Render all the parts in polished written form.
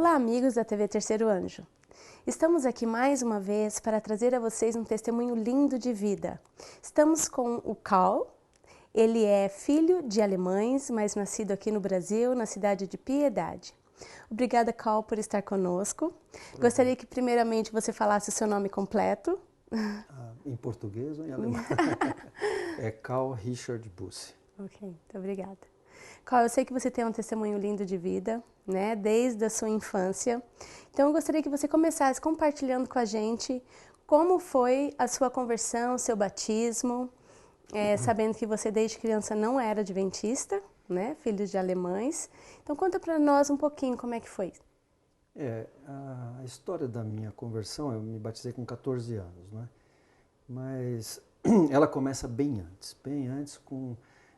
Olá, amigos da TV Terceiro Anjo. Estamos aqui mais uma vez para trazer a vocês um testemunho lindo de vida. Estamos com o Carl. Ele é filho de alemães, mas nascido aqui no Brasil, na cidade de Piedade. Obrigada, Carl, por estar conosco. Gostaria que primeiramente você falasse o seu nome completo. Em português ou em alemão? É Carl Richard Busse. Ok, muito obrigada. Carl, eu sei que você tem um testemunho lindo de vida, né, desde a sua infância. Então, eu gostaria que você começasse compartilhando com a gente como foi a sua conversão, seu batismo, sabendo que você desde criança não era adventista, né, filho de alemães. Então, conta para nós um pouquinho como é que foi. A história da minha conversão, eu me batizei com 14 anos, né? Mas ela começa bem antes,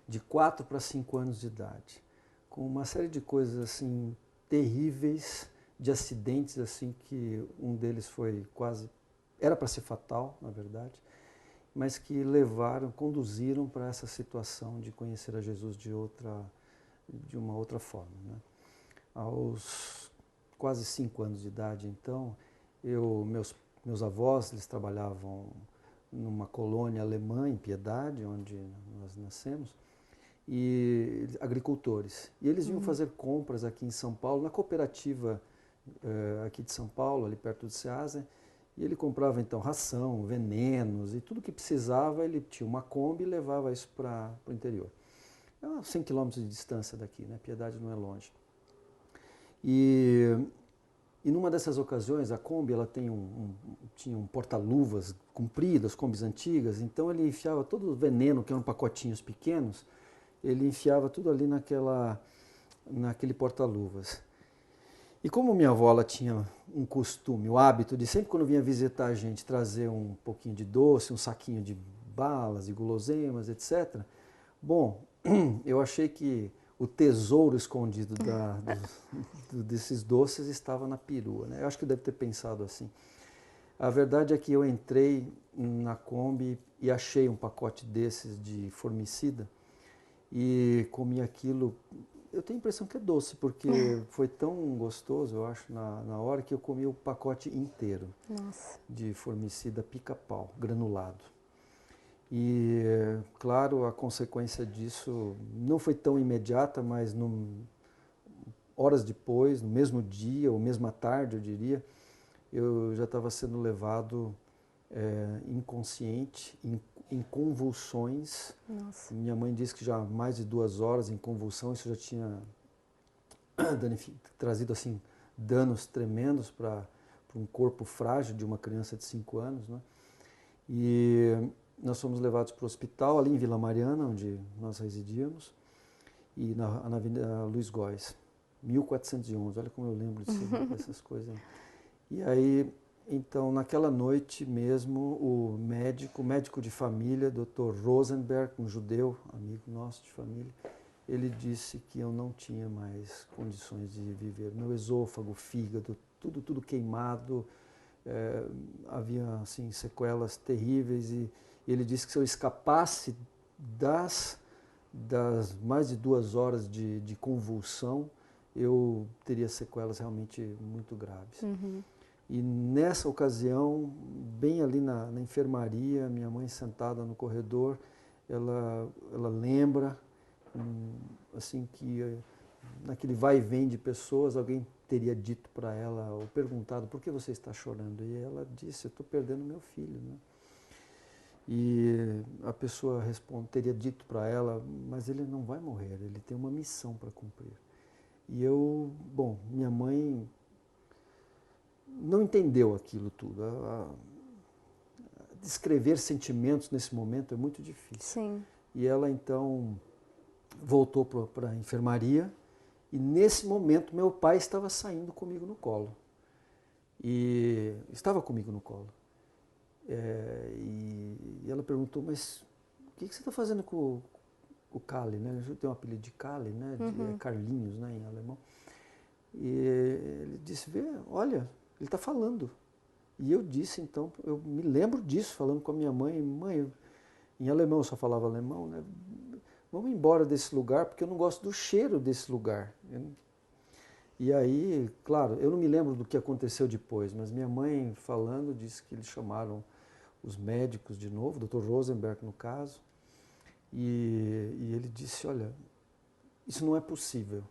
de 4 para 5 anos de idade, com uma série de coisas assim terríveis, de acidentes assim que um deles foi era para ser fatal, na verdade, mas que conduziram para essa situação de conhecer a Jesus de uma outra forma, né? Aos quase 5 anos de idade, então, meus avós, eles trabalhavam numa colônia alemã em Piedade, onde nós nascemos, e agricultores. E eles iam fazer compras aqui em São Paulo, na cooperativa aqui de São Paulo, ali perto de Ceasa, e ele comprava então ração, venenos e tudo que precisava, ele tinha uma Kombi e levava isso para o interior. É a 100 quilômetros de distância daqui, né? Piedade não é longe. E numa dessas ocasiões, a Kombi ela tinha um porta-luvas comprido, as Kombis antigas, então ele enfiava todo o veneno, que eram pacotinhos pequenos, ele enfiava tudo ali naquele porta-luvas. E como minha avó ela tinha um costume, o hábito de sempre quando vinha visitar a gente trazer um pouquinho de doce, um saquinho de balas e guloseimas, etc. Bom, eu achei que o tesouro escondido desses doces estava na perua, né? Eu acho que deve ter pensado assim. A verdade é que eu entrei na Kombi e achei um pacote desses de formicida e comi aquilo. Eu tenho a impressão que é doce, porque foi tão gostoso, eu acho, na hora que eu comi o pacote inteiro. Nossa. De formicida pica-pau, granulado. E, claro, a consequência disso não foi tão imediata, mas horas depois, no mesmo dia, ou mesma tarde, eu diria, eu já estava sendo levado inconsciente, em convulsões. Nossa. Minha mãe disse que já há mais de 2 horas em convulsão, isso já tinha trazido assim, danos tremendos para um corpo frágil de uma criança de 5 anos, né? E nós fomos levados para o hospital, ali em Vila Mariana, onde nós residíamos, e na Avenida Luiz Góes, 1411, olha como eu lembro dessas coisas. E aí, então, naquela noite mesmo, o médico de família, Dr. Rosenberg, um judeu, amigo nosso de família, ele disse que eu não tinha mais condições de viver. Meu esôfago, fígado, tudo queimado, havia assim, sequelas terríveis e ele disse que se eu escapasse das mais de 2 horas de convulsão, eu teria sequelas realmente muito graves. E nessa ocasião, bem ali na enfermaria, minha mãe sentada no corredor, ela lembra assim que naquele vai e vem de pessoas, alguém teria dito para ela ou perguntado: por que você está chorando? E ela disse: eu estou perdendo meu filho, né? E a pessoa teria dito para ela: mas ele não vai morrer, ele tem uma missão para cumprir. E minha mãe não entendeu aquilo tudo. Descrever sentimentos nesse momento é muito difícil. Sim. E ela então voltou para a enfermaria e nesse momento meu pai estava saindo comigo no colo. E estava comigo no colo. E ela perguntou: mas o que você está fazendo com o Kalle, né? Eu tenho um apelido de Kalle, né? Carlinhos, né, em alemão. E ele disse: olha, ele está falando. E eu disse, então, eu me lembro disso, falando com a minha mãe: mãe, em alemão eu só falava alemão, né? Vamos embora desse lugar, porque eu não gosto do cheiro desse lugar. E aí, claro, eu não me lembro do que aconteceu depois, mas minha mãe falando disse que eles chamaram os médicos de novo, o Dr. Rosenberg no caso, e ele disse, olha, isso não é possível.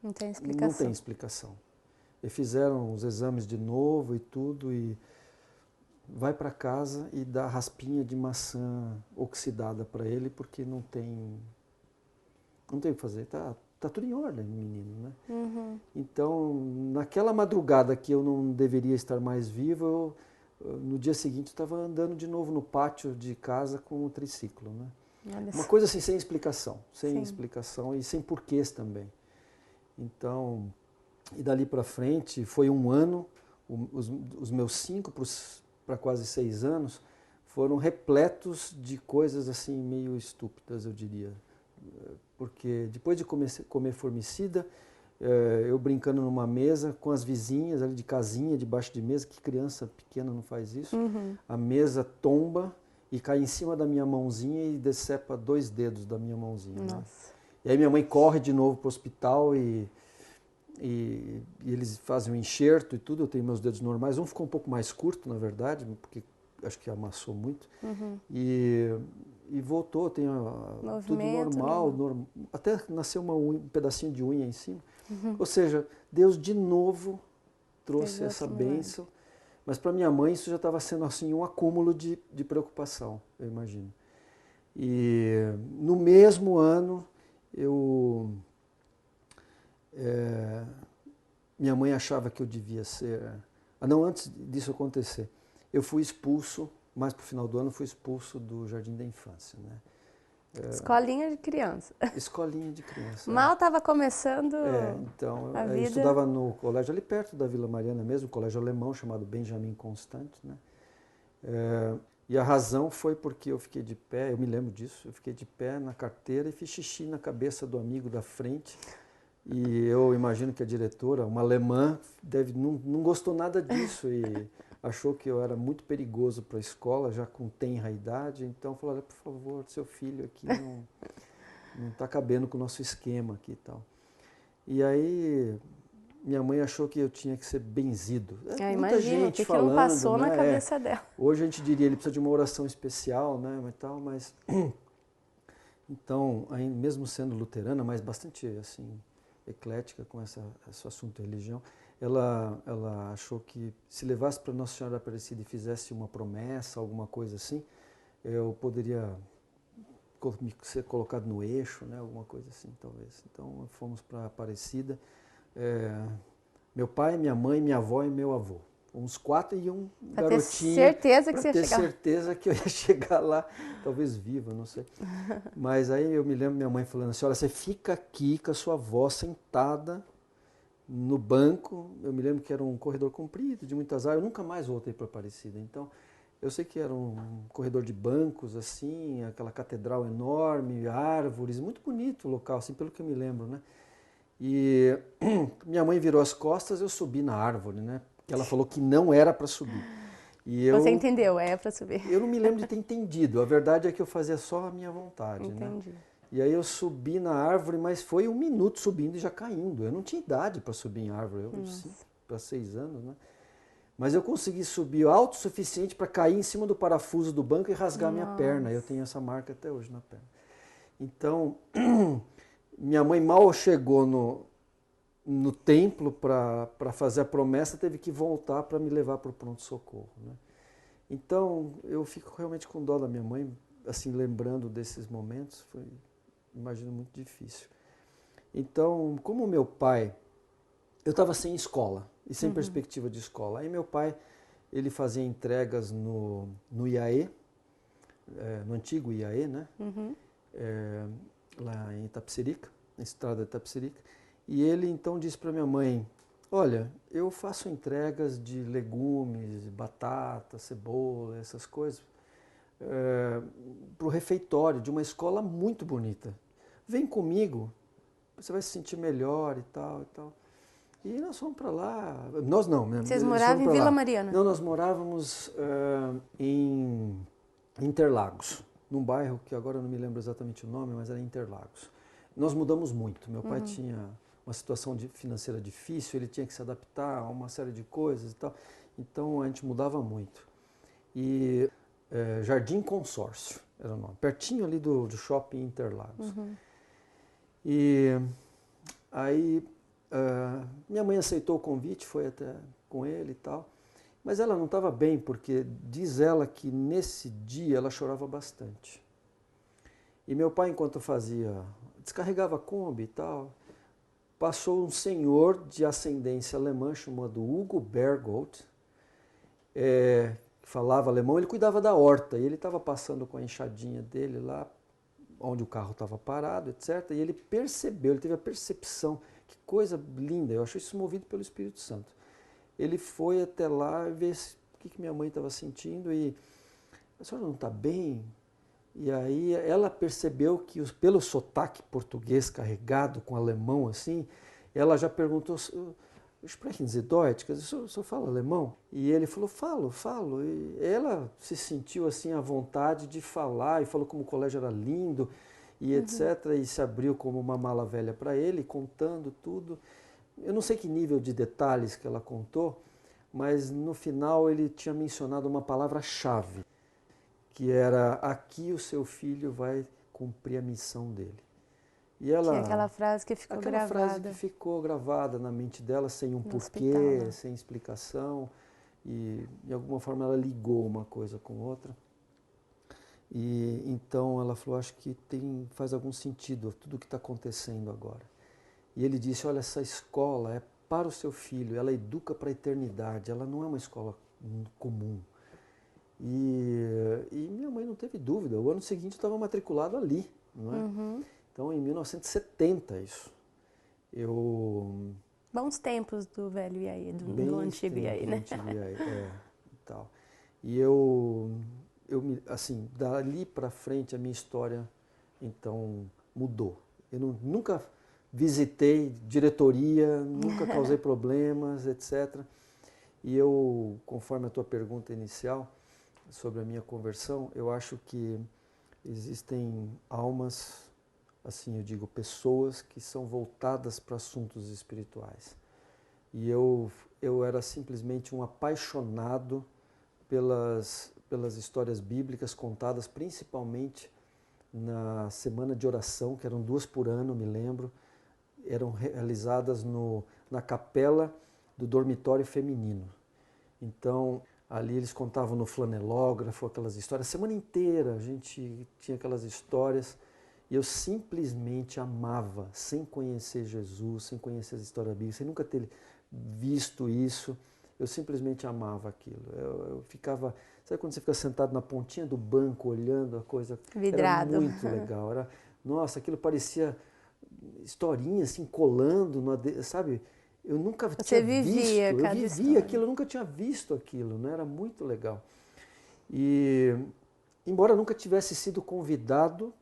Não tem Não tem explicação. explicação. E fizeram os exames de novo e tudo, e vai para casa e dá raspinha de maçã oxidada para ele, porque não tem o que fazer. Tá tudo em ordem, menino, né? Uhum. Então, naquela madrugada que eu não deveria estar mais vivo, no dia seguinte estava andando de novo no pátio de casa com o triciclo, né? Olha Uma só. coisa assim, sem explicação Sim. e sem porquês também. Então, e dali para frente, foi um ano, os meus 5 para quase 6 anos foram repletos de coisas assim meio estúpidas, eu diria. Porque depois de comer formicida, eu brincando numa mesa com as vizinhas ali de casinha, debaixo de mesa, que criança pequena não faz isso, a mesa tomba e cai em cima da minha mãozinha e decepa 2 dedos da minha mãozinha. Né? E aí minha mãe corre de novo para o hospital e eles fazem um enxerto e tudo, eu tenho meus dedos normais, um ficou um pouco mais curto, na verdade, porque acho que amassou muito, e voltou, tem tudo normal, até nasceu um pedacinho de unha em cima. Ou seja, Deus de novo trouxe essa bênção, mas para minha mãe isso já estava sendo assim um acúmulo de preocupação, eu imagino. E no mesmo ano, minha mãe achava que eu devia ser... não, antes disso acontecer, eu fui expulso, mais para o final do ano, fui expulso do Jardim da Infância. Né? Escolinha de criança. Escolinha de criança. Mal estava começando então, a vida. Eu estudava no colégio ali perto da Vila Mariana mesmo, um colégio alemão chamado Benjamin Constant. Né? E a razão foi porque eu fiquei de pé, eu me lembro disso, eu fiquei de pé na carteira e fiz xixi na cabeça do amigo da frente. E eu imagino que a diretora, uma alemã, não gostou nada disso e achou que eu era muito perigoso para a escola, já com tenra idade. Então falou, olha, por favor, seu filho aqui não está cabendo com o nosso esquema aqui e tal. E aí minha mãe achou que eu tinha que ser benzido. Muita gente falando, que não passou né? na cabeça dela. Hoje a gente diria, ele precisa de uma oração especial, né? Mas então, mesmo sendo luterana, mas bastante assim eclética com esse assunto de religião, ela achou que se levasse para Nossa Senhora Aparecida e fizesse uma promessa, alguma coisa assim, eu poderia ser colocado no eixo, né, alguma coisa assim, talvez. Então, fomos para Aparecida, meu pai, minha mãe, minha avó e meu avô. Uns 4 e um garotinho. Ter certeza que você ia ter chegar. certeza que eu ia chegar lá, talvez viva, não sei. Mas aí eu me lembro minha mãe falando assim, olha, você fica aqui com a sua avó sentada no banco. Eu me lembro que era um corredor comprido, de muitas áreas. Eu nunca mais voltei para Aparecida. Então, eu sei que era um corredor de bancos, assim, aquela catedral enorme, árvores, muito bonito o local, assim, pelo que eu me lembro, né? E minha mãe virou as costas, eu subi na árvore, né? Que ela falou que não era para subir. E Você entendeu, é para subir. Eu não me lembro de ter entendido. A verdade é que eu fazia só a minha vontade. Entendi. Né? E aí eu subi na árvore, mas foi 1 minuto subindo e já caindo. Eu não tinha idade para subir em árvore, eu 5 para 6 anos. Né? Mas eu consegui subir alto o suficiente para cair em cima do parafuso do banco e rasgar minha perna. Eu tenho essa marca até hoje na perna. Então, minha mãe mal chegou no templo para fazer a promessa, teve que voltar para me levar para o pronto-socorro. Né? Então, eu fico realmente com dó da minha mãe, assim, lembrando desses momentos, foi, imagino, muito difícil. Então, como meu pai, eu estava sem escola e sem perspectiva de escola. Aí meu pai, ele fazia entregas no IAE, no antigo IAE, né? Lá em Itapecerica, na estrada de Itapecerica. E ele então disse para minha mãe, olha, eu faço entregas de legumes, batata, cebola, essas coisas, para o refeitório de uma escola muito bonita. Vem comigo, você vai se sentir melhor e tal e tal. E nós fomos para lá, nós não, né? Vocês moravam em Vila Mariana? Não, nós morávamos em Interlagos, num bairro que agora eu não me lembro exatamente o nome, mas era Interlagos. Nós mudamos muito, meu pai tinha uma situação financeira difícil, ele tinha que se adaptar a uma série de coisas e tal. Então a gente mudava muito. E Jardim Consórcio era o nome, pertinho ali do Shopping Interlagos. E aí minha mãe aceitou o convite, foi até com ele e tal. Mas ela não estava bem, porque diz ela que nesse dia ela chorava bastante. E meu pai, enquanto descarregava a Kombi e tal, passou um senhor de ascendência alemã chamado Hugo Bergold, que falava alemão, ele cuidava da horta, e ele estava passando com a enxadinha dele lá, onde o carro estava parado, etc. E ele percebeu, ele teve a percepção, que coisa linda, eu acho isso movido pelo Espírito Santo. Ele foi até lá ver o que minha mãe estava sentindo e a senhora não está bem? E aí ela percebeu que pelo sotaque português carregado com alemão assim, ela já perguntou, sprechen Sie Deutsch? Quer dizer, o senhor fala alemão? E ele falou, falo. E ela se sentiu assim à vontade de falar e falou como o colégio era lindo e etc. E se abriu como uma mala velha para ele, contando tudo. Eu não sei que nível de detalhes que ela contou, mas no final ele tinha mencionado uma palavra-chave, que era: aqui o seu filho vai cumprir a missão dele. E ela, que é aquela frase que ficou aquela gravada. frase que ficou gravada na mente dela, sem um porquê, hospital, né? sem explicação, e de alguma forma ela ligou uma coisa com outra. E então ela falou, acho que faz algum sentido tudo o que está acontecendo agora. E ele disse, olha, essa escola é para o seu filho, ela educa para a eternidade, ela não é uma escola comum. E minha mãe não teve dúvida, o ano seguinte eu estava matriculado ali, não é? Então, em 1970, isso. Bons tempos do velho Iaí, do antigo Iaí, né? Antigo Iaí, e tal. E assim, dali para frente a minha história, então, mudou. Eu nunca visitei diretoria, nunca causei problemas, etc. E conforme a tua pergunta inicial sobre a minha conversão, eu acho que existem almas, assim eu digo, pessoas que são voltadas para assuntos espirituais. E eu era simplesmente um apaixonado pelas histórias bíblicas contadas principalmente na semana de oração, que eram 2 por ano, me lembro, eram realizadas na capela do dormitório feminino. Então, ali eles contavam no flanelógrafo aquelas histórias, a semana inteira a gente tinha aquelas histórias e eu simplesmente amava, sem conhecer Jesus, sem conhecer as histórias bíblicas, sem nunca ter visto isso, eu simplesmente amava aquilo. Eu ficava, sabe quando você fica sentado na pontinha do banco olhando a coisa? Vidrado. Era muito legal, nossa, aquilo parecia historinha assim, colando, sabe? Eu nunca tinha visto, eu vivia aquilo, eu nunca tinha visto aquilo, né? Era muito legal. E, embora eu nunca tivesse sido convidado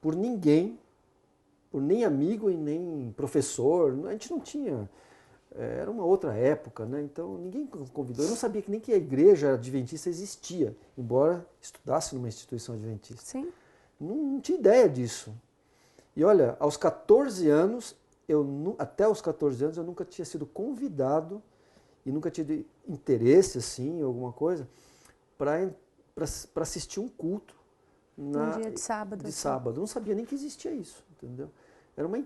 por ninguém, por nem amigo e nem professor, a gente não tinha, era uma outra época, né? Então ninguém convidou, eu não sabia que nem que a igreja adventista existia, embora estudasse numa instituição adventista. Sim. Não tinha ideia disso. E olha, aos 14 anos, até os 14 anos eu nunca tinha sido convidado e nunca tido interesse assim, alguma coisa, para assistir um culto um dia de sábado. De sábado. Eu não sabia nem que existia isso, entendeu?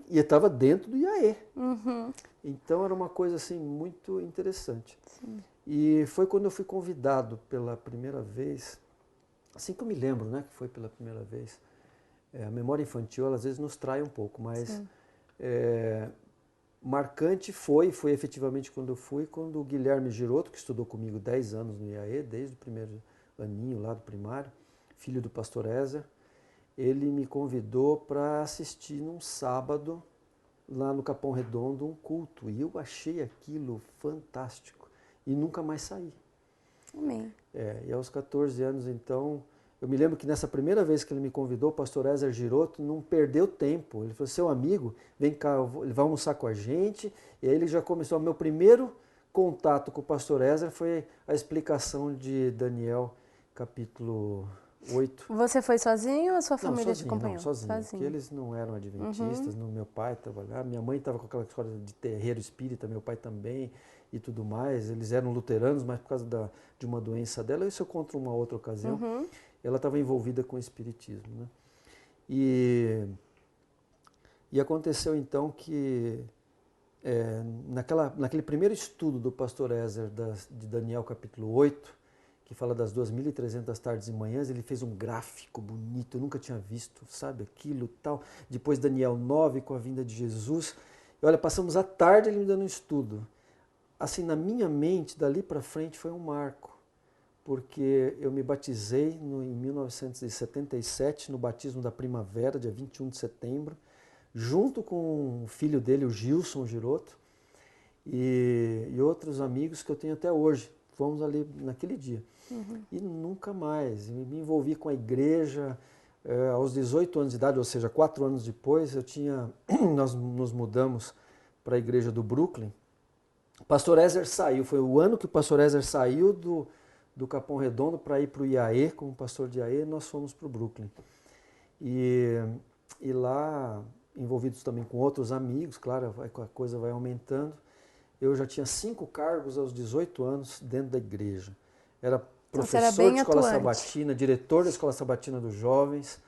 E estava dentro do IAE. Então era uma coisa assim muito interessante. Sim. E foi quando eu fui convidado pela primeira vez, assim que eu me lembro, né, que foi pela primeira vez. A memória infantil, às vezes, nos trai um pouco, mas marcante foi efetivamente quando eu fui, quando o Guilherme Giroto, que estudou comigo 10 anos no IAE, desde o primeiro aninho lá do primário, filho do pastor Ézer, ele me convidou para assistir num sábado, lá no Capão Redondo, um culto. E eu achei aquilo fantástico. E nunca mais saí. Amém. E aos 14 anos, então... Eu me lembro que nessa primeira vez que ele me convidou, o pastor Ézer Giroto não perdeu tempo. Ele falou, seu amigo, vem cá, ele vai almoçar com a gente. E aí ele já começou. O meu primeiro contato com o pastor Ézer foi a explicação de Daniel, capítulo 8. Você foi sozinho ou a sua família sozinho, te acompanhou? Não, sozinho. Porque eles não eram adventistas, meu pai trabalhava, minha mãe estava com aquela história de terreiro espírita, meu pai também e tudo mais. Eles eram luteranos, mas por causa de uma doença dela, isso eu conto uma outra ocasião, ela estava envolvida com o espiritismo, né? E aconteceu então que naquele primeiro estudo do pastor Ezer de Daniel capítulo 8, que fala das 2.300 tardes e manhãs, ele fez um gráfico bonito, eu nunca tinha visto, sabe, aquilo e tal. Depois Daniel 9 com a vinda de Jesus. E olha, passamos a tarde ele me dando um estudo. Assim, na minha mente, dali para frente foi um marco, porque eu me batizei em 1977, no batismo da primavera, dia 21 de setembro, junto com o filho dele, o Gilson Giroto, e outros amigos que eu tenho até hoje. Fomos ali naquele dia. E nunca mais. Me envolvi com a igreja. Aos 18 anos de idade, ou seja, 4 anos depois, nós nos mudamos para a igreja do Brooklyn. O pastor Ezer saiu, foi o ano que o pastor Ezer saiu do Capão Redondo para ir para o IAE, como pastor de IAE, nós fomos para o Brooklyn. E lá, envolvidos também com outros amigos, claro, a coisa vai aumentando. Eu já tinha 5 cargos aos 18 anos dentro da igreja. Era professor de escola sabatina, diretor da escola sabatina dos jovens,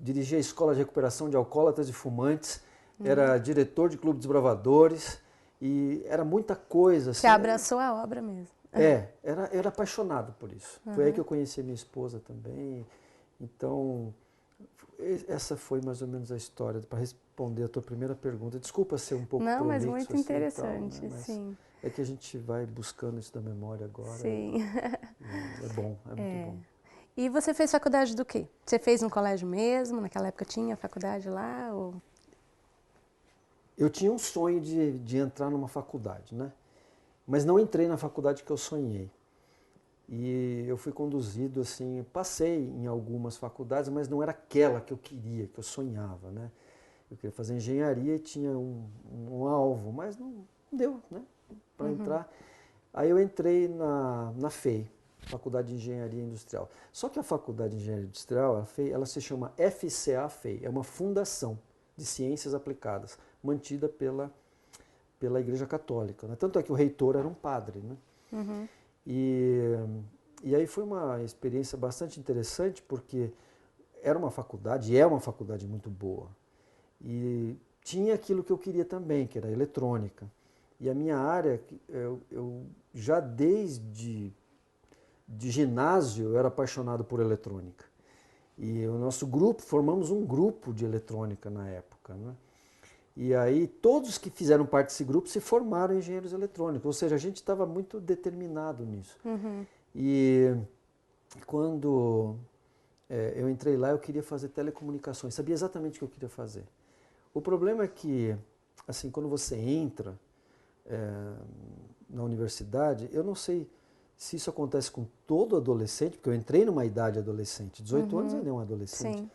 dirigia a escola de recuperação de alcoólatras e fumantes, era diretor de clube de desbravadores, e era muita coisa. Você abraçou a obra mesmo. Era apaixonado por isso. Foi aí que eu conheci minha esposa também. Então, essa foi mais ou menos a história, para responder a tua primeira pergunta. Desculpa ser um pouco prolixo. Não, mas muito assim, interessante, tal, né? sim. É que a gente vai buscando isso da memória agora. Sim. É bom, muito bom. E você fez faculdade do quê? Você fez no colégio mesmo? Naquela época tinha faculdade lá? Ou... Eu tinha um sonho de entrar numa faculdade, né? Mas não entrei na faculdade que eu sonhei. E eu fui conduzido assim, passei em algumas faculdades, mas não era aquela que eu queria, que eu sonhava, né? Eu queria fazer engenharia e tinha um alvo, mas não deu, né? Para entrar. Aí eu entrei na FEI, Faculdade de Engenharia Industrial. Só que a Faculdade de Engenharia Industrial, a FEI, ela se chama FCA-FEI, é uma fundação de ciências aplicadas, mantida pela Igreja Católica, né? Tanto é que o reitor era um padre, né? E aí foi uma experiência bastante interessante, porque era uma faculdade, e é uma faculdade muito boa. E tinha aquilo que eu queria também, que era eletrônica. E a minha área, eu já desde de ginásio, eu era apaixonado por eletrônica. E o nosso grupo, formamos um grupo de eletrônica na época, né? E aí todos que fizeram parte desse grupo se formaram em engenheiros eletrônicos, ou seja, a gente estava muito determinado nisso. E quando eu entrei lá, eu queria fazer telecomunicações, sabia exatamente o que eu queria fazer. O problema é que, assim, quando você entra na universidade, eu não sei se isso acontece com todo adolescente, porque eu entrei numa idade adolescente, 18 anos ainda é um adolescente. Sim.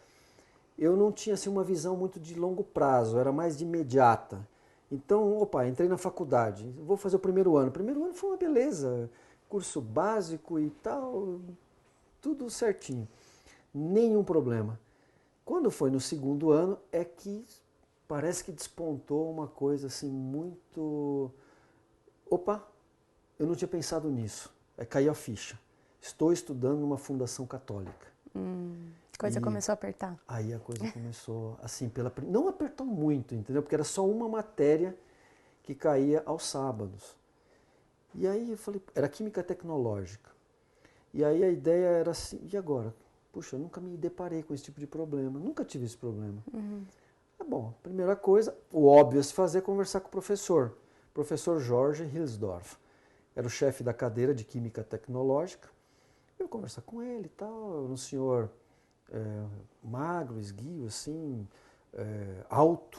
Eu não tinha assim, uma visão muito de longo prazo, era mais de imediata. Então, entrei na faculdade, vou fazer o primeiro ano. O primeiro ano foi uma beleza, curso básico e tal, tudo certinho, nenhum problema. Quando foi no segundo ano é que parece que despontou uma coisa assim muito... eu não tinha pensado nisso, caiu a ficha. Estou estudando numa fundação católica. Coisa começou a apertar. Aí a coisa começou, assim, não apertou muito, entendeu? Porque era só uma matéria que caía aos sábados. E aí eu falei, era química tecnológica. E aí a ideia era assim, e agora? Puxa, eu nunca me deparei com esse tipo de problema, nunca tive esse problema. Bom, primeira coisa, o óbvio a se fazer é conversar com o professor Jorge Hilsdorf. Era o chefe da cadeira de química tecnológica. Eu conversar com ele e tal, um senhor... magro, esguio, assim, alto,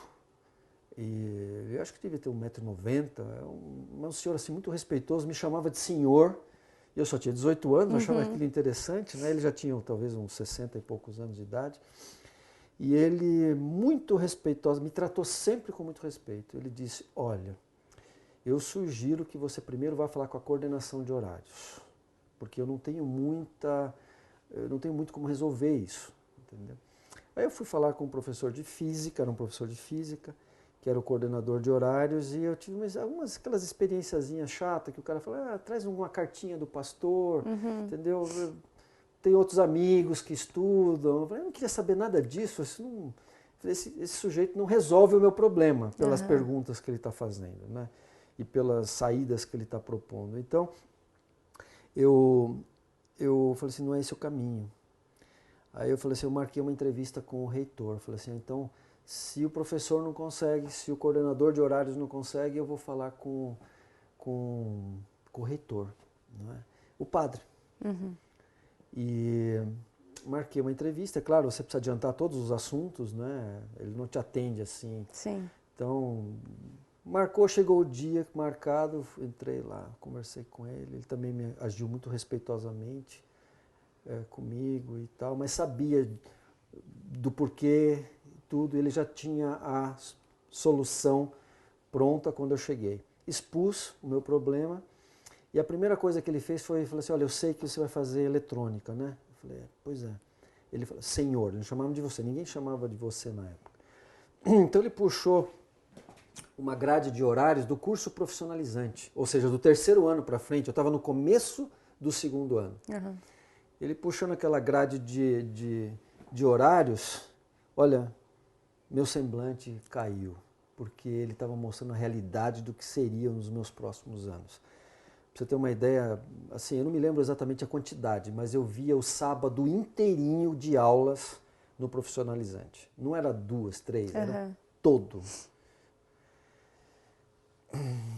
e eu acho que devia ter 1,90 m, um senhor assim, muito respeitoso, me chamava de senhor, e eu só tinha 18 anos, achava aquilo interessante, né? Ele já tinha talvez uns 60 e poucos anos de idade, e ele, muito respeitoso, me tratou sempre com muito respeito. Ele disse, olha, eu sugiro que você primeiro vá falar com a coordenação de horários, porque eu não tenho muita eu não tenho muito como resolver isso, entendeu? Aí eu fui falar com um professor de física, era um professor de física, que era o coordenador de horários, e eu tive algumas aquelas experienciazinhas chatas que o cara fala, traz uma cartinha do pastor, entendeu? Tem outros amigos que estudam. Eu falei, eu não queria saber nada disso, esse sujeito não resolve o meu problema pelas perguntas que ele está fazendo, né? E pelas saídas que ele está propondo. Então, eu falei assim, não é esse o caminho. Aí eu falei assim, eu marquei uma entrevista com o reitor. Eu falei assim, então, se o professor não consegue, se o coordenador de horários não consegue, eu vou falar com o reitor, não é? O padre. E marquei uma entrevista. É claro, você precisa adiantar todos os assuntos, né? Ele não te atende assim. Sim. Então, marcou, chegou o dia marcado, entrei lá, conversei com ele. Ele também me agiu muito respeitosamente comigo e tal, mas sabia do porquê, tudo. Ele já tinha a solução pronta quando eu cheguei. Expus o meu problema e a primeira coisa que ele fez foi, falou assim, olha, eu sei que você vai fazer eletrônica, né? Eu falei, pois é. Ele falou, senhor, não chamava de você, ninguém chamava de você na época. Então ele puxou uma grade de horários do curso profissionalizante, ou seja, do terceiro ano para frente, eu estava no começo do segundo ano. Ele puxando aquela grade de horários, olha, meu semblante caiu, porque ele estava mostrando a realidade do que seria nos meus próximos anos. Pra você ter uma ideia, assim, eu não me lembro exatamente a quantidade, mas eu via o sábado inteirinho de aulas no profissionalizante. Não era 2, 3, era todo.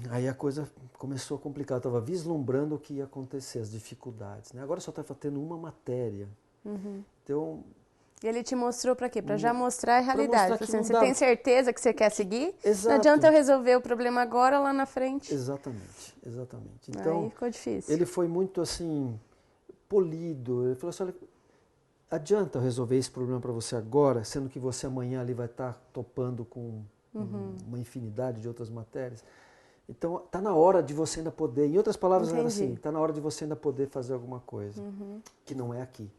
Aí a coisa começou a complicar, eu estava vislumbrando o que ia acontecer, as dificuldades, né? Agora só estava tendo uma matéria. Então, e ele te mostrou para quê? Para já mostrar a realidade. Mostrar que Assim, você tem certeza que você quer seguir? Exato. Não adianta eu resolver o problema agora, lá na frente. Exatamente, exatamente. Então, aí ficou difícil. Ele foi muito assim, polido. Ele falou assim, olha, adianta eu resolver esse problema para você agora, sendo que você amanhã ali vai estar topando com uma infinidade de outras matérias. Então, está na hora de você ainda poder, em outras palavras, era assim, está na hora de você ainda poder fazer alguma coisa, que não é aqui.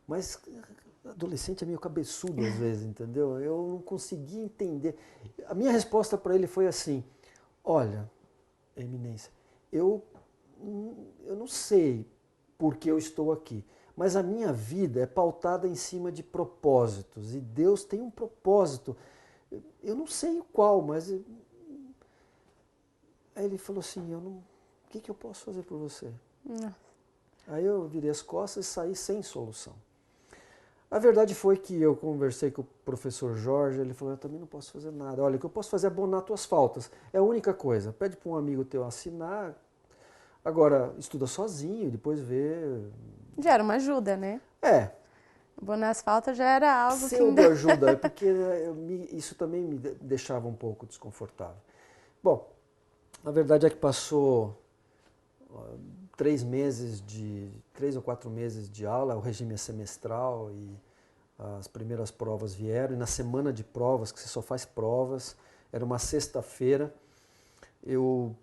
Mas adolescente é meio cabeçudo às vezes, entendeu? Eu não conseguia entender. A minha resposta para ele foi assim, olha, Eminência, eu não sei por que eu estou aqui, mas a minha vida é pautada em cima de propósitos, e Deus tem um propósito. Eu não sei o qual, mas... Aí ele falou assim, o que eu posso fazer por você? Aí eu virei as costas e saí sem solução. A verdade foi que eu conversei com o professor Jorge, ele falou, eu também não posso fazer nada. Olha, o que eu posso fazer é abonar tuas faltas. É a única coisa. Pede para um amigo teu assinar. Agora, estuda sozinho e depois vê. Já era uma ajuda, né? Abonar as faltas já era algo que ainda... ajuda, porque isso também me deixava um pouco desconfortável. Bom, a verdade é que passou 3 ou 4 meses de aula, o regime é semestral e as primeiras provas vieram. E na semana de provas, que você só faz provas, era uma sexta-feira, eu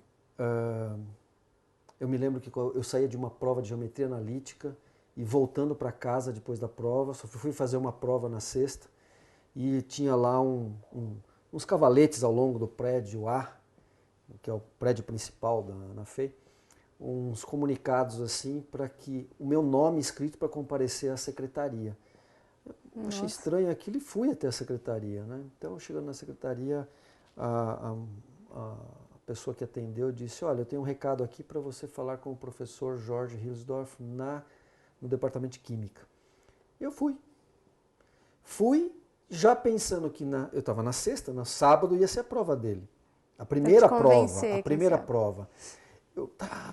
me lembro que eu saía de uma prova de geometria analítica e voltando para casa depois da prova, só fui fazer uma prova na sexta e tinha lá uns cavaletes ao longo do prédio A, que é o prédio principal na FEI, uns comunicados assim para que o meu nome escrito para comparecer à secretaria. Eu achei estranho aquilo e fui até a secretaria, né? Então, chegando na secretaria, a pessoa que atendeu disse, olha, eu tenho um recado aqui para você falar com o professor Jorge Hilsdorf no departamento de Química. Eu fui. Fui já pensando que eu estava na sexta, no sábado ia ser a prova dele. A primeira prova. Eu,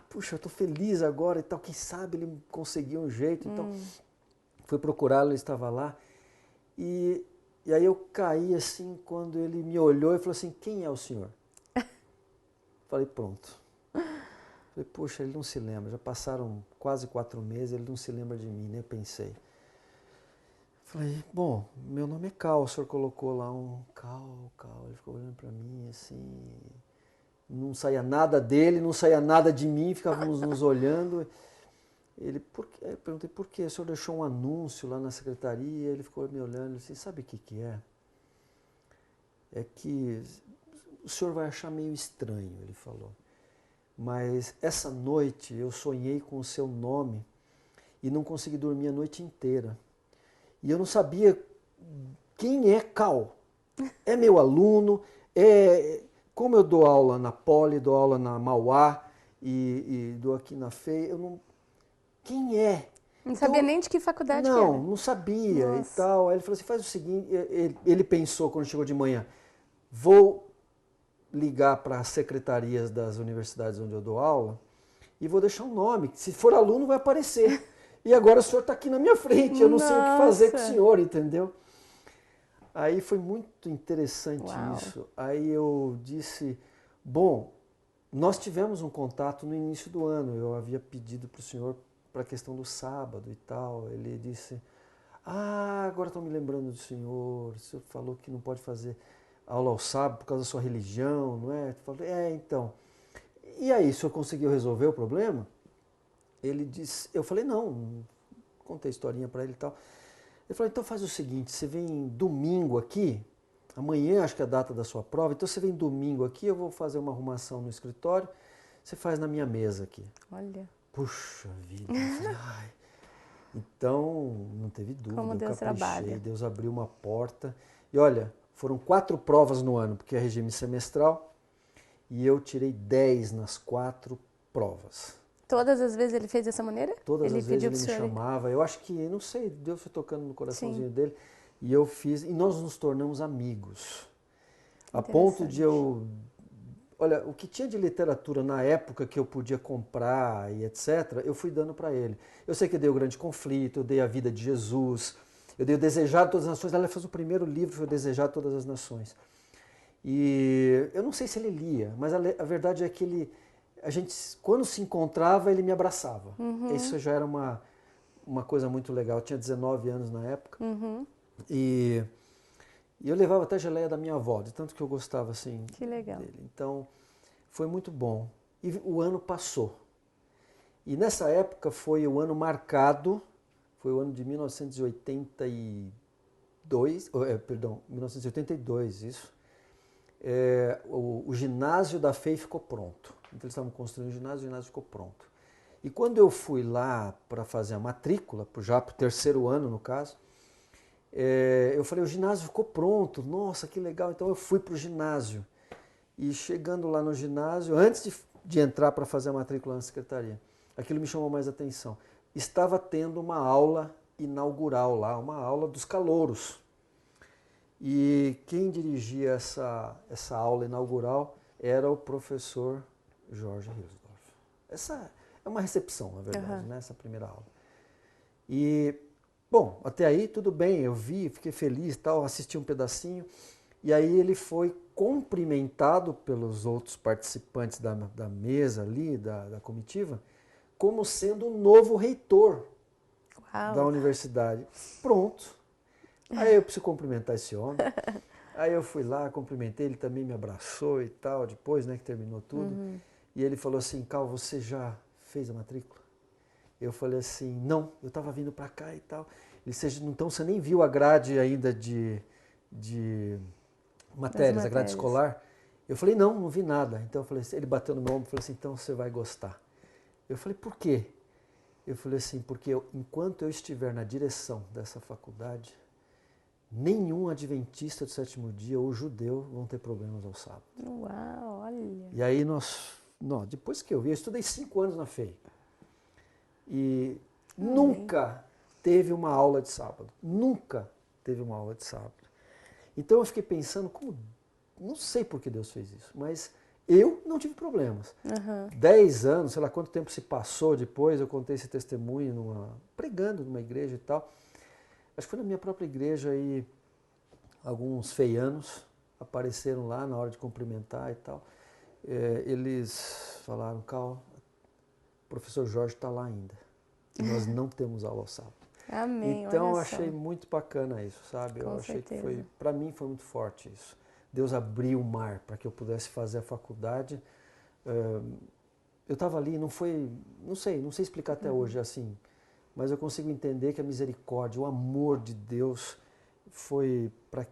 puxa, eu tô feliz agora e tal, quem sabe ele conseguiu um jeito. Então, fui procurá-lo, ele estava lá. E aí eu caí assim, quando ele me olhou e falou assim, quem é o senhor? Falei, pronto. Falei, puxa, ele não se lembra, já passaram quase 4 meses, ele não se lembra de mim, né? Pensei. Falei, bom, meu nome é Cal, o senhor colocou lá Cal, ele ficou olhando para mim assim... Não saía nada dele, não saía nada de mim, ficávamos nos olhando. Eu perguntei por quê? O senhor deixou um anúncio lá na secretaria, ele ficou me olhando e disse, sabe o que que é? É que o senhor vai achar meio estranho, ele falou. Mas essa noite eu sonhei com o seu nome e não consegui dormir a noite inteira. E eu não sabia quem é Cal. É meu aluno, como eu dou aula na Poli, dou aula na Mauá e dou aqui na FEI, eu não... Quem é? Não Então, sabia nem de que faculdade que era. não sabia e Nossa. tal. Aí ele falou assim, faz o seguinte, ele pensou quando chegou de manhã, vou ligar para as secretarias das universidades onde eu dou aula e vou deixar um nome. Se for aluno, vai aparecer. E agora o senhor está aqui na minha frente, eu não sei o que fazer com o Nossa. senhor, entendeu? Aí foi muito interessante Uau. isso. Aí eu disse, bom, nós tivemos um contato no início do ano. Eu havia pedido para o senhor para a questão do sábado e tal. Ele disse, agora estou me lembrando do senhor. O senhor falou que não pode fazer aula ao sábado por causa da sua religião, não é? Eu falei, então. E aí, o senhor conseguiu resolver o problema? Ele disse, eu falei, não, contei a historinha para ele e tal. Ele falou, então faz o seguinte, você vem domingo aqui, amanhã acho que é a data da sua prova, então você vem domingo aqui, eu vou fazer uma arrumação no escritório, você faz na minha mesa aqui. Olha. Puxa vida, eu falei, ai. Então, não teve dúvida, Como eu Deus caprichei, trabalha. Deus abriu uma porta. E olha, foram 4 provas no ano, porque é regime semestral, e eu tirei 10 nas 4 provas. Todas as vezes ele fez dessa maneira? Todas Ele as vezes pediu ele pro me senhor? chamava, eu acho que, não sei, Deus foi tocando no coraçãozinho Sim. dele, e eu fiz, e nós nos tornamos amigos. A ponto de Interessante. olha, o que tinha de literatura na época que eu podia comprar e etc., eu fui dando para ele. Eu sei que eu dei o Grande Conflito, eu dei a Vida de Jesus, eu dei o Desejado de Todas as Nações, ela fez o primeiro livro, foi o Desejado de Todas as Nações. E eu não sei se ele lia, mas a verdade é que a gente, quando se encontrava, ele me abraçava. Isso já era uma coisa muito legal. Eu tinha 19 anos na época. E eu levava até geleia da minha avó, de tanto que eu gostava assim Que legal. dele. Então, foi muito bom. E o ano passou. E nessa época foi o ano marcado, foi o ano de 1982, perdão, 1982, isso. O ginásio da FEI ficou pronto. Então eles estavam construindo o ginásio ficou pronto. E quando eu fui lá para fazer a matrícula, já para o 3º ano no caso, eu falei, o ginásio ficou pronto, nossa, que legal. Então eu fui para o ginásio. E chegando lá no ginásio, antes de entrar para fazer a matrícula na secretaria, aquilo me chamou mais atenção. Estava tendo uma aula inaugural lá, uma aula dos calouros. E quem dirigia essa aula inaugural era o professor Jorge Hilsdorf. Essa é uma recepção, na verdade, né? Essa primeira aula. E, bom, até aí tudo bem, eu vi, fiquei feliz, tal, assisti um pedacinho. E aí ele foi cumprimentado pelos outros participantes da mesa ali, da comitiva, como sendo o novo reitor da universidade. Pronto. Aí eu preciso cumprimentar esse homem. Aí eu fui lá, cumprimentei, ele também me abraçou e tal, depois, né, que terminou tudo. E ele falou assim, Cal, você já fez a matrícula? Eu falei assim, não, eu estava vindo para cá e tal. Ele disse, então você nem viu a grade ainda de matérias, a grade escolar? Eu falei, não vi nada. Então eu falei assim, ele bateu no meu ombro e falou assim, então você vai gostar. Eu falei, por quê? Eu falei assim, porque enquanto eu estiver na direção dessa faculdade, nenhum adventista do 7º dia ou judeu vão ter problemas ao sábado. Uau, olha. E aí depois que eu estudei 5 anos na FEI. E nunca teve uma aula de sábado. Nunca teve uma aula de sábado. Então eu fiquei pensando, não sei por que Deus fez isso, mas eu não tive problemas. 10 anos, sei lá quanto tempo se passou depois, eu contei esse testemunho pregando numa igreja e tal. Acho que foi na minha própria igreja e alguns feianos apareceram lá na hora de cumprimentar e tal. Eles falaram, Cal, o professor Jorge está lá ainda. E nós não temos aula ao sábado. Amém, Então eu olha achei só. muito bacana isso, sabe? Com Eu achei certeza. que para mim foi muito forte isso. Deus abriu o mar para que eu pudesse fazer a faculdade eu estava ali, não foi, não sei explicar até hoje assim, mas eu consigo entender que a misericórdia, o amor de Deus foi para,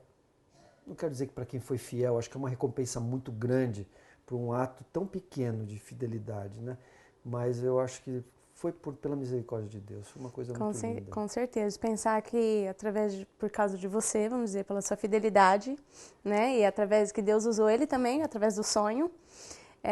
não quero dizer que para quem foi fiel, acho que é uma recompensa muito grande por um ato tão pequeno de fidelidade, né? Mas eu acho que foi pela misericórdia de Deus, foi uma coisa muito linda. Com certeza. Pensar que por causa de você, vamos dizer, pela sua fidelidade, né? E através que Deus usou ele também, através do sonho,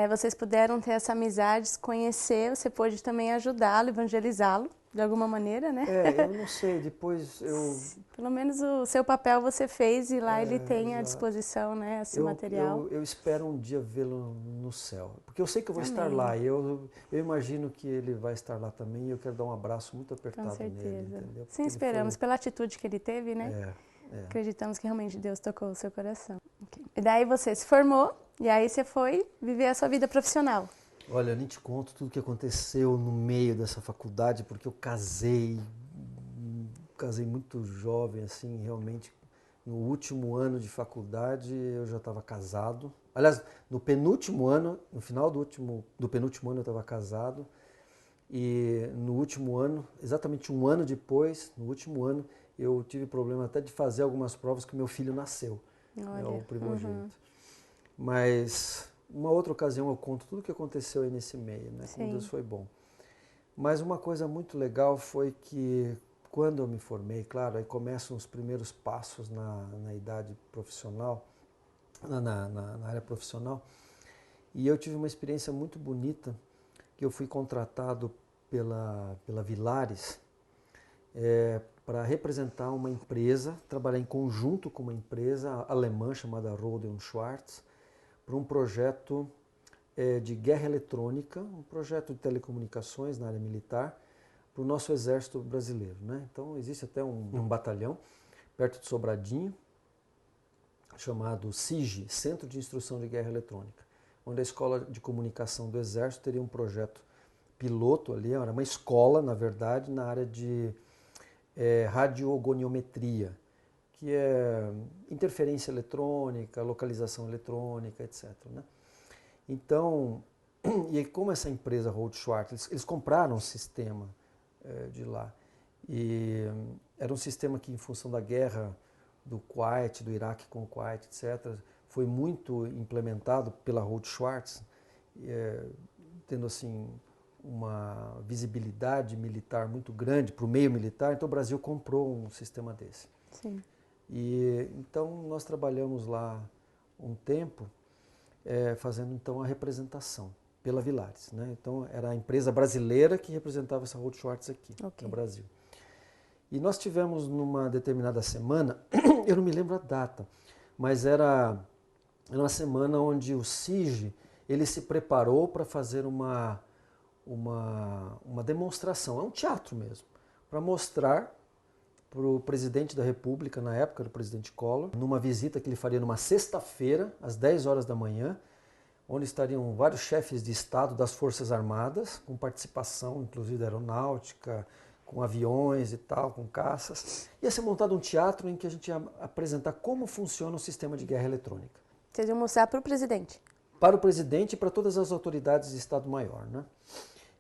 vocês puderam ter essa amizade, se conhecer, você pôde também ajudá-lo, evangelizá-lo, de alguma maneira, né? Eu não sei, depois eu... Pelo menos o seu papel você fez e lá ele tem à exato. disposição, né, esse material. Eu espero um dia vê-lo no céu, porque eu sei que eu vou Amém. estar lá, e eu imagino que ele vai estar lá também, e eu quero dar um abraço muito apertado nele, entendeu? Sim, esperamos, pela atitude que ele teve, né? É. Acreditamos que realmente Deus tocou o seu coração. Okay. E daí você se formou, e aí você foi viver a sua vida profissional. Olha, eu nem te conto tudo o que aconteceu no meio dessa faculdade, porque eu casei muito jovem, assim, realmente. No último ano de faculdade eu já estava casado. Aliás, no penúltimo ano, no final do penúltimo ano eu estava casado. E no último ano, exatamente um ano depois, no último ano, eu tive problema até de fazer algumas provas que meu filho nasceu. Olha, o primogênito. Mas uma outra ocasião eu conto tudo o que aconteceu aí nesse meio, né? Como Deus foi bom. Mas uma coisa muito legal foi que quando eu me formei, claro, aí começam os primeiros passos na idade profissional, na área profissional, e eu tive uma experiência muito bonita, que eu fui contratado pela Villares para representar uma empresa, trabalhar em conjunto com uma empresa alemã chamada Rohde & Schwarz, para um projeto de guerra eletrônica, um projeto de telecomunicações na área militar, para o nosso exército brasileiro, né? Então existe até um batalhão perto de Sobradinho, chamado CIG, Centro de Instrução de Guerra Eletrônica, onde a Escola de Comunicação do Exército teria um projeto piloto ali, era uma escola, na verdade, na área de radiogoniometria, que é interferência eletrônica, localização eletrônica, etc., né? Então, e como essa empresa Rohde & Schwarz, eles compraram um sistema de lá. E era um sistema que, em função da guerra do Kuwait, do Iraque com o Kuwait, etc., foi muito implementado pela Rohde & Schwarz, tendo assim uma visibilidade militar muito grande para o meio militar. Então o Brasil comprou um sistema desse. Sim. E então nós trabalhamos lá um tempo fazendo então a representação pela Villares, né? Então era a empresa brasileira que representava essa Rohde & Schwarz aqui no Brasil. E nós tivemos numa determinada semana, eu não me lembro a data, mas era uma semana onde o CIG ele se preparou para fazer uma demonstração, é um teatro mesmo, para mostrar para o presidente da República, na época, o presidente Collor, numa visita que ele faria numa sexta-feira, às 10 horas da manhã, onde estariam vários chefes de Estado das Forças Armadas, com participação, inclusive da aeronáutica, com aviões e tal, com caças. Ia ser montado um teatro em que a gente ia apresentar como funciona o sistema de guerra eletrônica. Vocês iam mostrar para o presidente? Para o presidente e para todas as autoridades de Estado-Maior, né?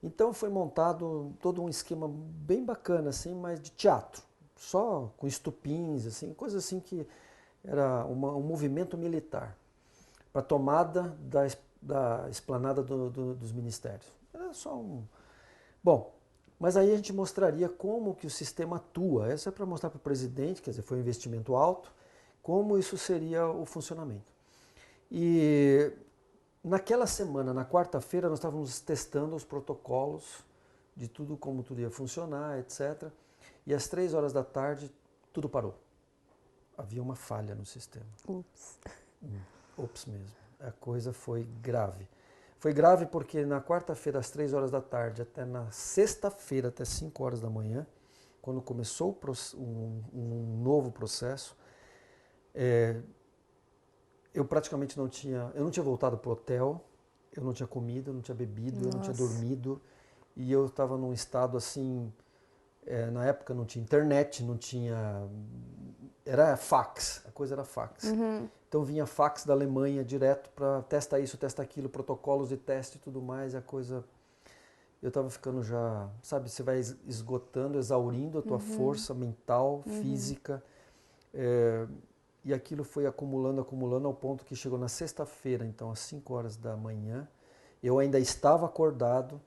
Então foi montado todo um esquema bem bacana, assim, mas de teatro, só com estupins, assim, coisa assim que era um movimento militar para tomada da esplanada dos ministérios. Era só um... Bom, mas aí a gente mostraria como que o sistema atua. Essa é para mostrar para o presidente, quer dizer, foi um investimento alto, como isso seria o funcionamento. E naquela semana, na quarta-feira, nós estávamos testando os protocolos de tudo, como tudo ia funcionar, etc. E às 3 horas da tarde, tudo parou. Havia uma falha no sistema. Ups. Ups mesmo. A coisa foi grave. Foi grave porque na quarta-feira, às 3 horas da tarde, até na sexta-feira, até 5 horas da manhã, quando começou um novo processo, eu praticamente não tinha voltado para o hotel, eu não tinha comido, eu não tinha bebido, eu não tinha dormido, e eu estava num estado assim, na época não tinha internet, não tinha... Era fax, a coisa era fax. Então vinha fax da Alemanha direto para testa isso, testa aquilo, protocolos de teste e tudo mais, a coisa... Eu estava ficando já, sabe, você vai esgotando, exaurindo a tua força mental, física, e aquilo foi acumulando, acumulando ao ponto que chegou na sexta-feira, então às 5 horas da manhã, eu ainda estava acordado,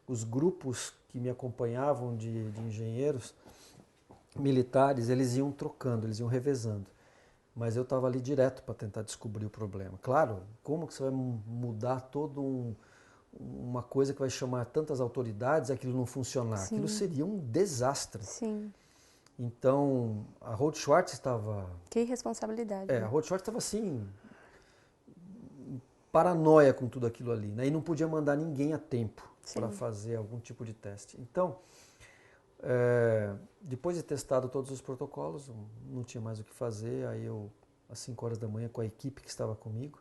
os grupos que me acompanhavam de engenheiros militares, eles iam trocando, eles iam revezando. Mas eu estava ali direto para tentar descobrir o problema. Claro, como que você vai mudar uma coisa que vai chamar tantas autoridades e aquilo não funcionar? Sim. Aquilo seria um desastre. Sim. Então, a Rhodes Schwartz estava... Que responsabilidade. a Rhodes Schwartz estava assim, paranoia com tudo aquilo ali, né? E não podia mandar ninguém a tempo para fazer algum tipo de teste. Então, depois de testado todos os protocolos, não tinha mais o que fazer, aí eu, às 5 horas da manhã, com a equipe que estava comigo,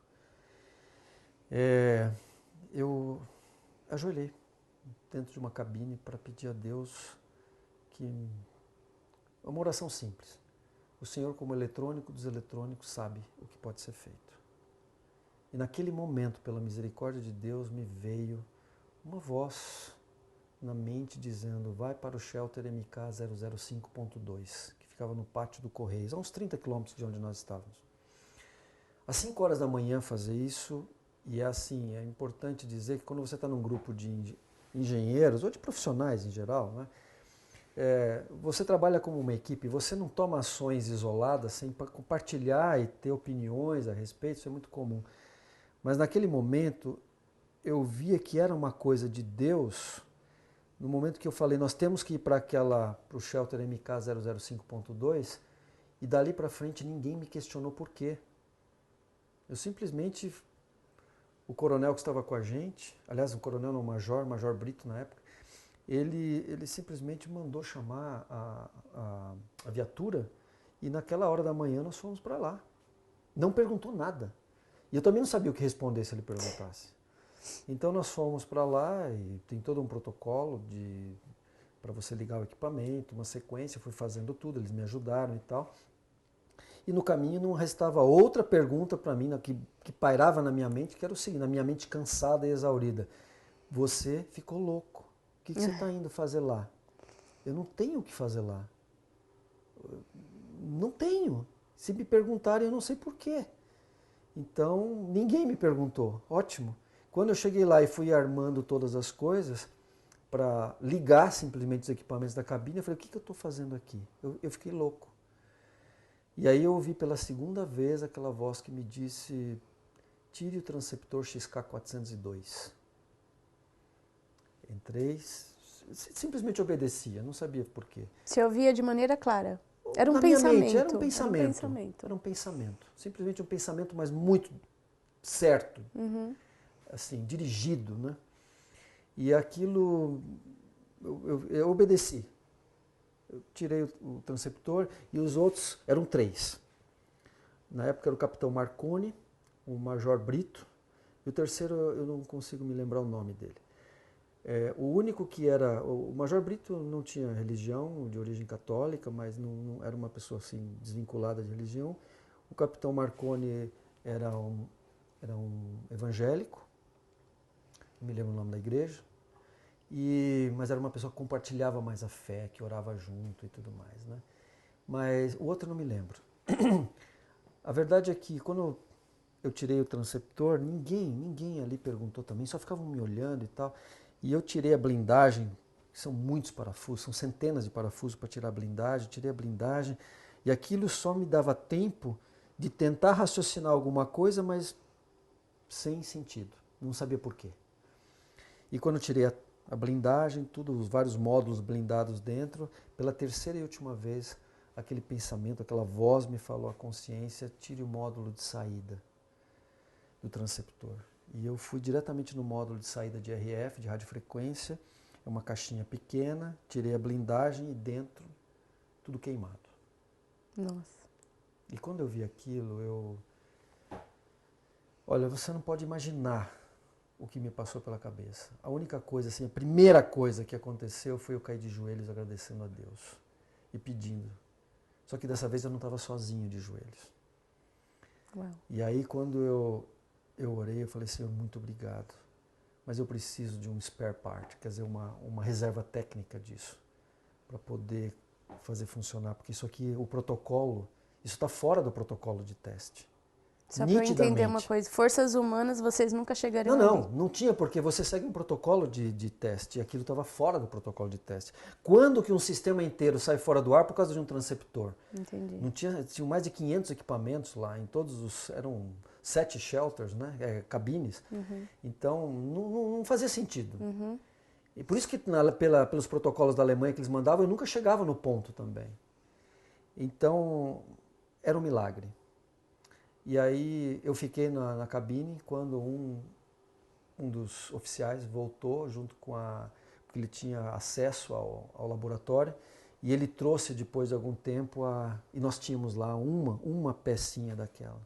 eu ajoelhei dentro de uma cabine para pedir a Deus uma oração simples. O Senhor, como eletrônico dos eletrônicos, sabe o que pode ser feito. E naquele momento, pela misericórdia de Deus, me veio uma voz na mente dizendo: vai para o shelter MK005.2, que ficava no pátio do Correios, a uns 30 quilômetros de onde nós estávamos. Às 5 horas da manhã fazer isso, e é importante dizer que quando você está num grupo de engenheiros, ou de profissionais em geral, né, você trabalha como uma equipe, você não toma ações isoladas sem compartilhar e ter opiniões a respeito, isso é muito comum. Mas naquele momento, eu via que era uma coisa de Deus, no momento que eu falei, nós temos que ir para o shelter MK005.2, e dali para frente ninguém me questionou por quê. Eu simplesmente, o coronel que estava com a gente, aliás, o coronel não, o Major Brito na época, ele simplesmente mandou chamar a viatura, e naquela hora da manhã nós fomos para lá. Não perguntou nada. E eu também não sabia o que responder se ele perguntasse. Então nós fomos para lá e tem todo um protocolo para você ligar o equipamento, uma sequência, fui fazendo tudo, eles me ajudaram e tal. E no caminho não restava outra pergunta para mim, que pairava na minha mente, que era o seguinte, na minha mente cansada e exaurida: você ficou louco, o que você está indo fazer lá? Eu não tenho o que fazer lá. Não tenho. Se me perguntarem, eu não sei por quê. Então, ninguém me perguntou. Ótimo. Quando eu cheguei lá e fui armando todas as coisas para ligar simplesmente os equipamentos da cabine, eu falei: o que eu estou fazendo aqui? Eu fiquei louco. E aí eu ouvi pela segunda vez aquela voz que me disse: tire o transceptor XK402. Entrei, simplesmente obedecia, não sabia por quê. Você ouvia de maneira clara? Era um Na pensamento. minha mente, era um pensamento. Era um pensamento. Simplesmente um pensamento, mas muito certo. Assim, dirigido, né? E aquilo, eu obedeci. Eu tirei o transceptor e os outros eram 3. Na época era o capitão Marconi, o Major Brito, e o terceiro eu não consigo me lembrar o nome dele. O único que era... O Major Brito não tinha religião, de origem católica, mas não era uma pessoa assim desvinculada de religião. O capitão Marconi era um evangélico, não me lembro o nome da igreja, mas era uma pessoa que compartilhava mais a fé, que orava junto e tudo mais, né? Mas o outro eu não me lembro. A verdade é que quando eu tirei o transceptor, ninguém ali perguntou também, só ficavam me olhando e tal. E eu tirei a blindagem, que são muitos parafusos, são centenas de parafusos para tirar a blindagem, tirei a blindagem, e aquilo só me dava tempo de tentar raciocinar alguma coisa, mas sem sentido, não sabia por quê. E quando eu tirei a blindagem, os vários módulos blindados dentro, pela terceira e última vez, aquele pensamento, aquela voz me falou à consciência: tire o módulo de saída do transceptor. E eu fui diretamente no módulo de saída de RF, de radiofrequência, é uma caixinha pequena, tirei a blindagem e dentro tudo queimado. Nossa. E quando eu vi aquilo, olha, você não pode imaginar o que me passou pela cabeça. A única coisa, assim, a primeira coisa que aconteceu foi eu cair de joelhos agradecendo a Deus e pedindo. Só que dessa vez eu não estava sozinho de joelhos. Uau. E aí quando eu orei, eu falei, Senhor, muito obrigado. Mas eu preciso de um spare part, quer dizer, uma reserva técnica disso, para poder fazer funcionar. Porque isso aqui, o protocolo, isso está fora do protocolo de teste. Só para eu entender uma Nitidamente. coisa, forças humanas vocês nunca chegariam ali. Não tinha, porque você segue um protocolo de teste e aquilo estava fora do protocolo de teste. Quando que um sistema inteiro sai fora do ar por causa de um transceptor? Entendi. Não tinha mais de 500 equipamentos lá, em todos os, eram 7 shelters, né, cabines, então não fazia sentido. E por isso que pelos protocolos da Alemanha que eles mandavam, eu nunca chegava no ponto também. Então, era um milagre. E aí eu fiquei na cabine quando um dos oficiais voltou junto com porque ele tinha acesso ao laboratório, e ele trouxe depois de algum tempo, e nós tínhamos lá uma pecinha daquela.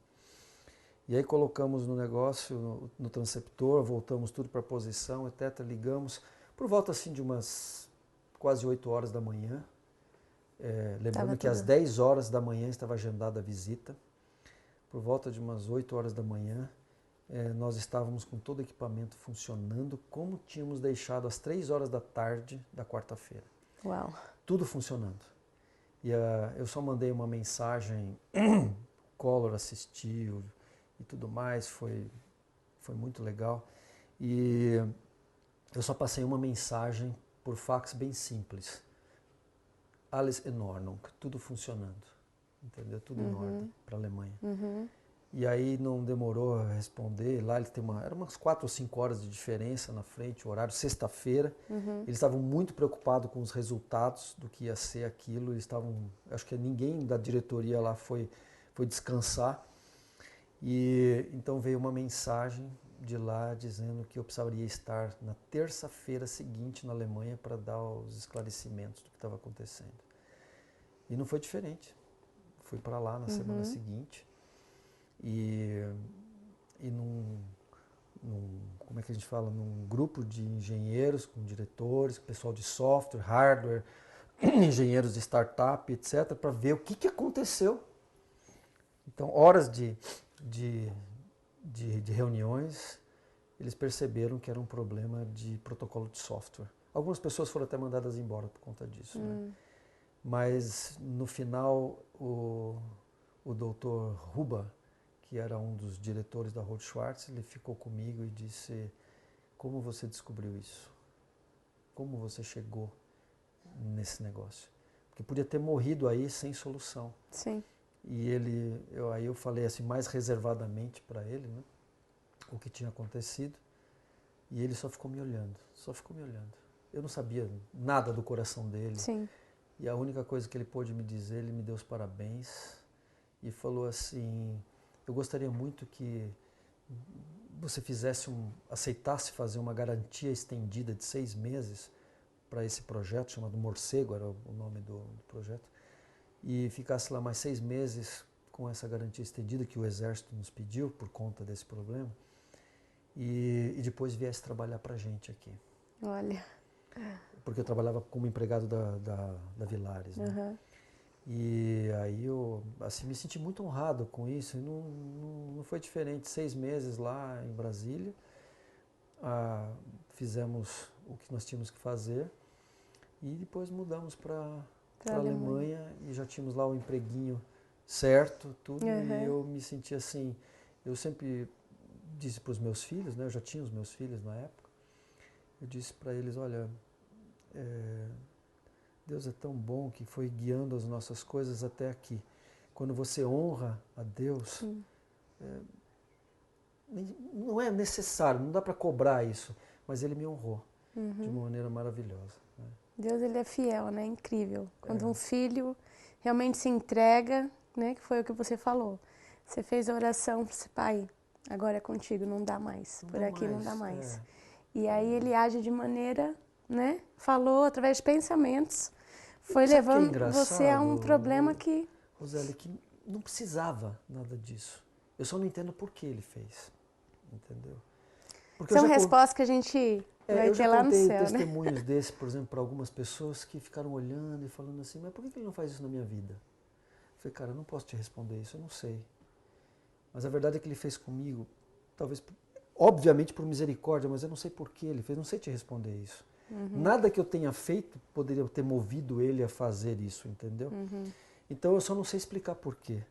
E aí colocamos no negócio, no transceptor, voltamos tudo para a posição, etc., ligamos, por volta assim de umas quase 8 horas da manhã, lembrando que às 10 horas da manhã estava agendada a visita. Por volta de umas 8 horas da manhã, nós estávamos com todo o equipamento funcionando como tínhamos deixado às 3 horas da tarde da quarta-feira. Uau! Tudo funcionando. E eu só mandei uma mensagem, Collor assistiu e tudo mais, foi muito legal. E eu só passei uma mensagem por fax bem simples. Alles in Ordnung, tudo funcionando. Entendeu? Tudo em ordem para a Alemanha. E aí não demorou a responder. Lá eles têm eram umas 4 ou 5 horas de diferença na frente, o horário, sexta-feira. Eles estavam muito preocupados com os resultados do que ia ser aquilo. Eles estavam, acho que ninguém da diretoria lá foi descansar. E então veio uma mensagem de lá dizendo que eu precisaria estar na terça-feira seguinte na Alemanha para dar os esclarecimentos do que estava acontecendo. E não foi diferente. Fui para lá na semana seguinte e como é que a gente fala, num grupo de engenheiros com diretores, pessoal de software, hardware, engenheiros de startup, etc., para ver o que aconteceu. Então, horas de reuniões, eles perceberam que era um problema de protocolo de software. Algumas pessoas foram até mandadas embora por conta disso, né? Mas no final o Dr. Huber, que era um dos diretores da Rohde & Schwarz, ele ficou comigo e disse: como você descobriu isso? Como você chegou nesse negócio? Porque podia ter morrido aí sem solução. Sim. E aí eu falei assim mais reservadamente para ele, né, o que tinha acontecido, e ele só ficou me olhando. Eu não sabia nada do coração dele. Sim. E a única coisa que ele pôde me dizer, ele me deu os parabéns e falou assim: eu gostaria muito que você aceitasse fazer uma garantia estendida de 6 meses para esse projeto, chamado Morcego, era o nome do projeto, e ficasse lá mais 6 meses com essa garantia estendida que o Exército nos pediu por conta desse problema, e depois viesse trabalhar para a gente aqui. Olha. Porque eu trabalhava como empregado da Villares, né? E aí eu assim, me senti muito honrado com isso. E não foi diferente. 6 meses lá em Brasília, fizemos o que nós tínhamos que fazer e depois mudamos para a Alemanha e já tínhamos lá o empreguinho certo, tudo. E eu me senti assim, eu sempre disse para os meus filhos, né? Eu já tinha os meus filhos na época, eu disse para eles: olha, Deus é tão bom que foi guiando as nossas coisas até aqui. Quando você honra a Deus, não é necessário, não dá para cobrar isso, mas Ele me honrou de uma maneira maravilhosa. Né? Deus, Ele é fiel, né? Incrível. Quando um filho realmente se entrega, né? Que foi o que você falou. Você fez a oração para esse pai, agora é contigo, não dá mais. Por aqui não dá mais. E aí Ele age de maneira, né? Falou através de pensamentos. Foi levando você a um problema que... Roseli, que não precisava nada disso. Eu só não entendo por que ele fez. Entendeu? Porque são respostas que a gente vai ter lá no céu, né? Eu já contei testemunhos desses, por exemplo, para algumas pessoas que ficaram olhando e falando assim: mas por que ele não faz isso na minha vida? Eu falei: cara, eu não posso te responder isso, eu não sei. Mas a verdade é que ele fez comigo, talvez, obviamente por misericórdia, mas eu não sei por que ele fez, não sei te responder isso. Nada que eu tenha feito poderia ter movido ele a fazer isso, entendeu? Então eu só não sei explicar por quê.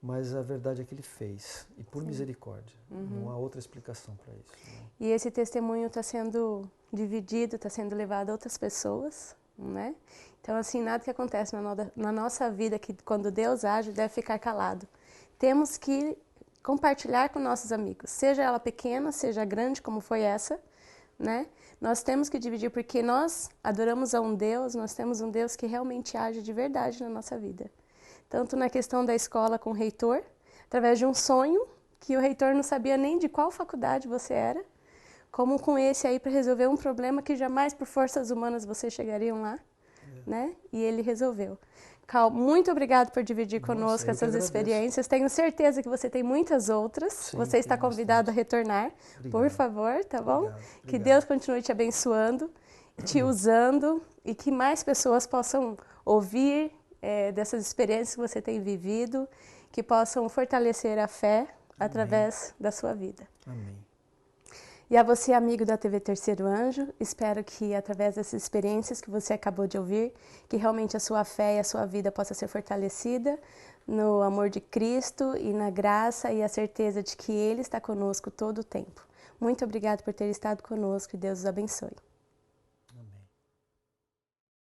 Mas a verdade é que ele fez, e por misericórdia. Não há outra explicação para isso. Né? E esse testemunho está sendo dividido, está sendo levado a outras pessoas, né? Então, assim, nada que acontece na nossa vida, que quando Deus age, deve ficar calado. Temos que compartilhar com nossos amigos, seja ela pequena, seja grande, como foi essa, né? Nós temos que dividir, porque nós adoramos a um Deus, nós temos um Deus que realmente age de verdade na nossa vida. Tanto na questão da escola com o reitor, através de um sonho, que o reitor não sabia nem de qual faculdade você era, como com esse aí para resolver um problema que jamais por forças humanas vocês chegariam lá, né? E ele resolveu. Cal, muito obrigado por dividir conosco essas experiências. Tenho certeza que você tem muitas outras. Sim, você está convidado a retornar, por favor, tá bom? Obrigado. Que Deus continue te abençoando, te usando e que mais pessoas possam ouvir dessas experiências que você tem vivido, que possam fortalecer a fé através da sua vida. Amém. E a você, amigo da TV Terceiro Anjo, espero que através dessas experiências que você acabou de ouvir, que realmente a sua fé e a sua vida possa ser fortalecida no amor de Cristo e na graça e a certeza de que Ele está conosco todo o tempo. Muito obrigado por ter estado conosco e Deus os abençoe.